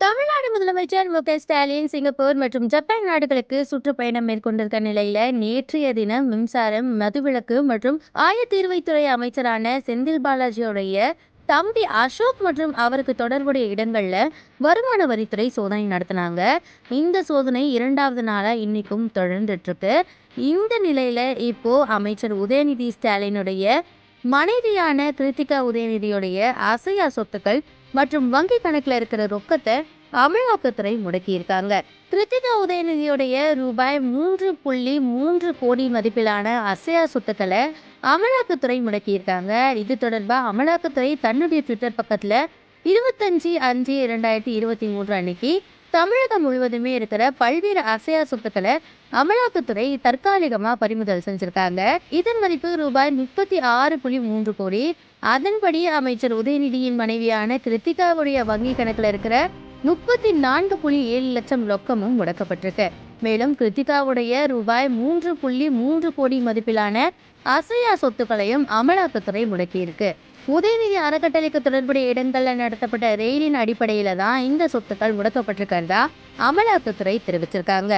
தமிழ்நாடு முதலமைச்சர் மு.க. ஸ்டாலின் சிங்கப்பூர் மற்றும் ஜப்பான் நாடுகளுக்கு சுற்றுப்பயணம் மேற்கொண்டிருக்க நிலையில நேற்றைய தினம் மின்சாரம், மதுவிலக்கு மற்றும் ஆயத்தீர்வைத்துறை அமைச்சரான செந்தில் பாலாஜியோடைய தம்பி அசோக் மற்றும் அவருக்கு தொடர்புடைய இடங்கள்ல வருமான வரித்துறை சோதனை நடத்தினாங்க. இந்த சோதனை 2வது நாளா இன்னைக்கும் தொடர்ந்துட்டு இருக்கு. இந்த நிலையில இப்போ அமைச்சர் உதயநிதி ஸ்டாலினுடைய மனைவியான கிருத்திகா உதயநிதியுடைய அசையா சொத்துக்கள் மற்றும் வங்கி கணக்குல இருக்கிற ரொக்கத்தை அமலாக்கத்துறை முடக்கியிருக்காங்க. கிருத்திகா உதயநிதியுடைய ரூபாய் 3.3 கோடி மதிப்பிலான அசையா சொத்துக்களை அமலாக்கத்துறை முடக்கியிருக்காங்க. இது தொடர்பா அமலாக்கத்துறை தன்னுடைய ட்விட்டர் பக்கத்துல 25/5/2023 அன்னைக்கு தமிழகம் முழுவதுமே இருக்கிற பல்வேறு அசையா சொத்துக்களை அமலாக்கத்துறை தற்காலிகமா பறிமுதல் செஞ்சிருக்காங்க. இதன் மதிப்பு ரூபாய் 36.3 கோடி. அதன்படி அமைச்சர் உதயநிதியின் மனைவியான கிருத்திகாவுடைய வங்கி கணக்குல இருக்கிற 34.7 லட்சம் ரொக்கமும் முடக்கப்பட்டிருக்கு. மேலும் கிருத்திகாவுடைய ரூபாய் 3.3 கோடி மதிப்பிலான அசையா சொத்துக்களையும் அமலாக்கத்துறை முடக்கியிருக்கு. உதயநிதி அறக்கட்டளைக்கு தொடர்புடைய இடங்கள்ல நடத்தப்பட்ட ரெய்டின் அடிப்படையில தான் இந்த சொத்துக்கள் முடக்கப்பட்டிருக்கிறதா அமலாக்கத்துறை தெரிவிச்சிருக்காங்க.